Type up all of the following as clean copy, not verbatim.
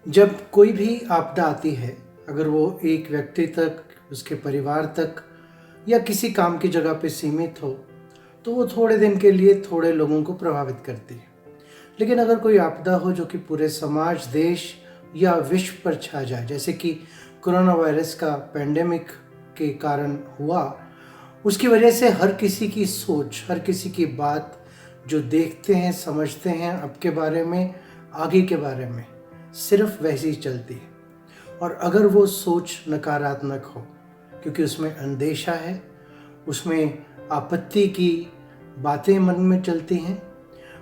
जब कोई भी आपदा आती है, अगर वो एक व्यक्ति तक, उसके परिवार तक या किसी काम की जगह पे सीमित हो, तो वो थोड़े दिन के लिए थोड़े लोगों को प्रभावित करती है। लेकिन अगर कोई आपदा हो जो कि पूरे समाज, देश या विश्व पर छा जाए, जैसे कि कोरोना वायरस का पैंडेमिक के कारण हुआ, उसकी वजह से हर किसी की सोच, हर किसी की बात जो देखते हैं, समझते हैं अब के बारे में, आगे के बारे में, सिर्फ वैसी ही चलती है। और अगर वो सोच नकारात्मक हो, क्योंकि उसमें अंदेशा है, उसमें आपत्ति की बातें मन में चलती हैं,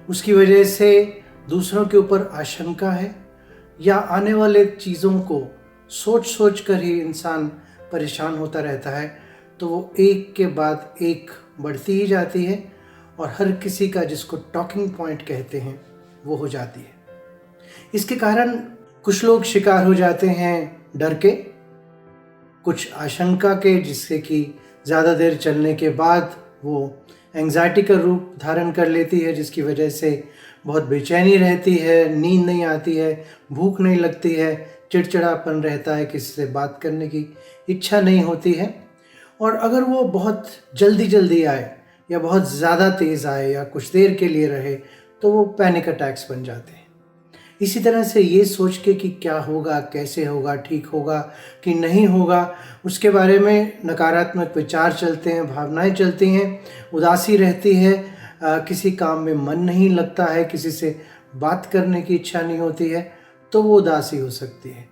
उसकी वजह से दूसरों के ऊपर आशंका है, या आने वाले चीज़ों को सोच सोच कर ही इंसान परेशान होता रहता है, तो वो एक के बाद एक बढ़ती ही जाती है और हर किसी का, जिसको टॉकिंग पॉइंट कहते हैं, वो हो जाती है। इसके कारण कुछ लोग शिकार हो जाते हैं डर के, कुछ आशंका के, जिससे कि ज़्यादा देर चलने के बाद वो एंग्जाइटी का रूप धारण कर लेती है, जिसकी वजह से बहुत बेचैनी रहती है, नींद नहीं आती है, भूख नहीं लगती है, चिड़चिड़ापन रहता है, किसी से बात करने की इच्छा नहीं होती है। और अगर वो बहुत जल्दी जल्दी आए या बहुत ज़्यादा तेज़ आए या कुछ देर के लिए रहे, तो वो पैनिक अटैक्स बन जाते हैं। इसी तरह से ये सोच के कि क्या होगा, कैसे होगा, ठीक होगा कि नहीं होगा, उसके बारे में नकारात्मक विचार चलते हैं, भावनाएं चलती हैं, उदासी रहती है, किसी काम में मन नहीं लगता है, किसी से बात करने की इच्छा नहीं होती है, तो वो उदासी हो सकती है।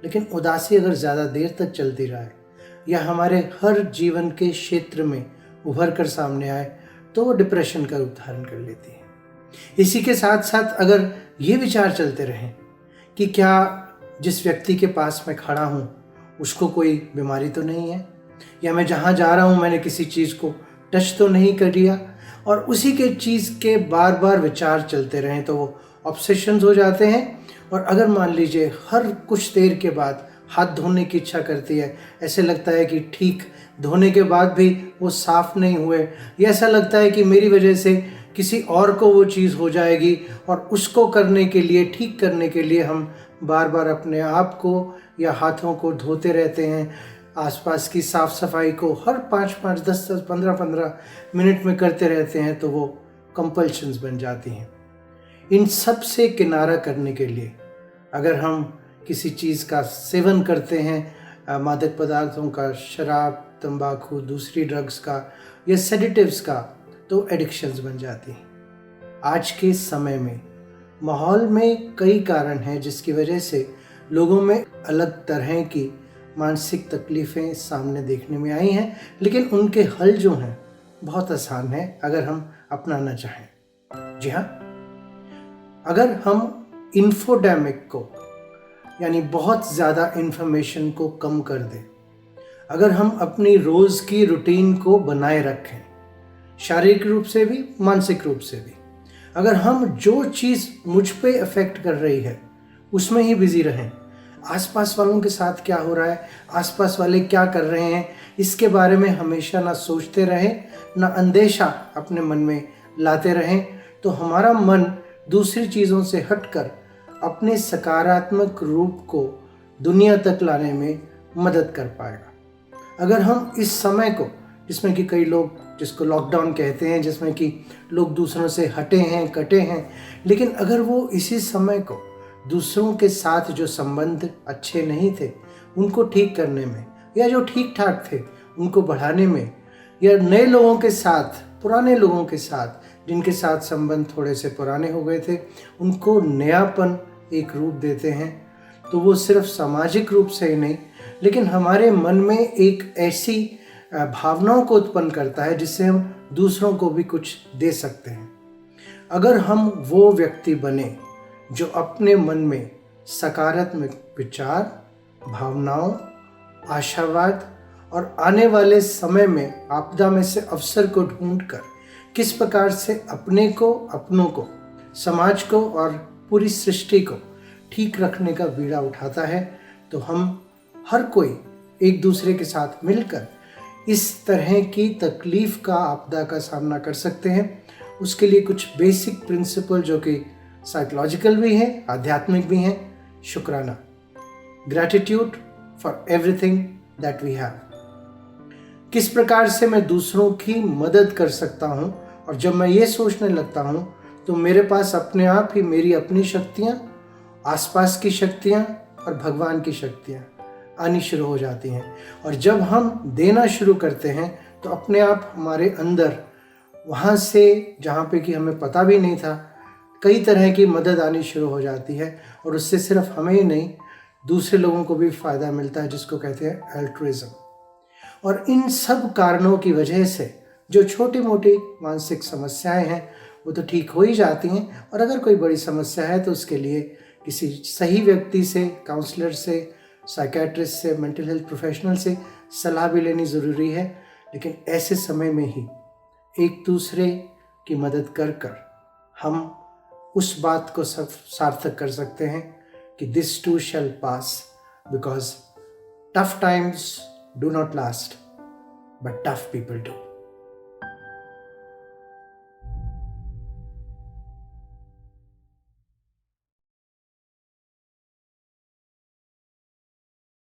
लेकिन उदासी अगर ज़्यादा देर तक चलती रहे या हमारे हर जीवन के क्षेत्र में उभर कर सामने आए, तो वो डिप्रेशन का रूप धारण कर लेती है। इसी के साथ साथ अगर ये विचार चलते रहें कि क्या जिस व्यक्ति के पास मैं खड़ा हूँ उसको कोई बीमारी तो नहीं है, या मैं जहाँ जा रहा हूँ मैंने किसी चीज़ को टच तो नहीं कर लिया, और उसी के चीज़ के बार बार विचार चलते रहें, तो वो ऑब्सेशंस हो जाते हैं। और अगर मान लीजिए हर कुछ देर के बाद हाथ धोने की इच्छा करती है, ऐसे लगता है कि ठीक धोने के बाद भी वो साफ़ नहीं हुए, या ऐसा लगता है कि मेरी वजह से किसी और को वो चीज़ हो जाएगी, और उसको करने के लिए, ठीक करने के लिए हम बार बार अपने आप को या हाथों को धोते रहते हैं, आसपास की साफ़ सफाई को हर 5-5, 10-10, 15-15 मिनट में करते रहते हैं, तो वो कंपल्शंस बन जाती हैं। इन सब से किनारा करने के लिए अगर हम किसी चीज़ का सेवन करते हैं, मादक पदार्थों का, शराब, तंबाकू, दूसरी ड्रग्स का या सेडेटिव्स का, तो एडिक्शंस बन जाती हैं। आज के समय में माहौल में कई कारण हैं जिसकी वजह से लोगों में अलग तरह की मानसिक तकलीफ़ें सामने देखने में आई हैं, लेकिन उनके हल जो हैं बहुत आसान है अगर हम अपनाना चाहें। जी हाँ, अगर हम इन्फोडेमिक को, यानी बहुत ज़्यादा इन्फॉर्मेशन को कम कर दें, अगर हम अपनी रोज़ की रूटीन को बनाए रखें, शारीरिक रूप से भी, मानसिक रूप से भी, अगर हम जो चीज़ मुझ पे अफेक्ट कर रही है उसमें ही बिजी रहें, आसपास वालों के साथ क्या हो रहा है, आसपास वाले क्या कर रहे हैं, इसके बारे में हमेशा ना सोचते रहें, ना अंदेशा अपने मन में लाते रहें, तो हमारा मन दूसरी चीज़ों से हटकर अपने सकारात्मक रूप को दुनिया तक लाने में मदद कर पाएगा। अगर हम इस समय को, जिसमें कि कई लोग जिसको लॉकडाउन कहते हैं, जिसमें कि लोग दूसरों से हटे हैं, कटे हैं, लेकिन अगर वो इसी समय को दूसरों के साथ जो संबंध अच्छे नहीं थे उनको ठीक करने में, या जो ठीक ठाक थे उनको बढ़ाने में, या नए लोगों के साथ, पुराने लोगों के साथ जिनके साथ संबंध थोड़े से पुराने हो गए थे, उनको नयापन एक रूप देते हैं, तो वो सिर्फ सामाजिक रूप से ही नहीं, लेकिन हमारे मन में एक ऐसी भावनाओं को उत्पन्न करता है जिससे हम दूसरों को भी कुछ दे सकते हैं। अगर हम वो व्यक्ति बने जो अपने मन में सकारात्मक विचार, भावनाओं, आशावाद और आने वाले समय में आपदा में से अवसर को ढूंढकर किस प्रकार से अपने को, अपनों को, समाज को और पूरी सृष्टि को ठीक रखने का बीड़ा उठाता है, तो हम हर कोई एक दूसरे के साथ मिलकर इस तरह की तकलीफ़ का, आपदा का सामना कर सकते हैं। उसके लिए कुछ बेसिक प्रिंसिपल जो कि साइकोलॉजिकल भी हैं, आध्यात्मिक भी हैं, शुक्राना, gratitude for everything that we have. किस प्रकार से मैं दूसरों की मदद कर सकता हूँ, और जब मैं ये सोचने लगता हूँ तो मेरे पास अपने आप ही मेरी अपनी शक्तियाँ, आसपास की शक्तियाँ और भगवान की शक्तियाँ आनी शुरू हो जाती हैं। और जब हम देना शुरू करते हैं तो अपने आप हमारे अंदर वहाँ से जहाँ पे कि हमें पता भी नहीं था, कई तरह की मदद आनी शुरू हो जाती है, और उससे सिर्फ हमें ही नहीं दूसरे लोगों को भी फ़ायदा मिलता है, जिसको कहते हैं अल्ट्रुइज्म। और इन सब कारणों की वजह से जो छोटी मोटी मानसिक समस्याएं हैं वो तो ठीक हो ही जाती हैं, और अगर कोई बड़ी समस्या है तो उसके लिए किसी सही व्यक्ति से, काउंसलर से, साइकेट्रिस्ट से, मेंटल हेल्थ प्रोफेशनल से सलाह भी लेनी ज़रूरी है। लेकिन ऐसे समय में ही एक दूसरे की मदद कर कर हम उस बात को सार्थक कर सकते हैं कि this to shell pass, because tough times do not last but tough people do.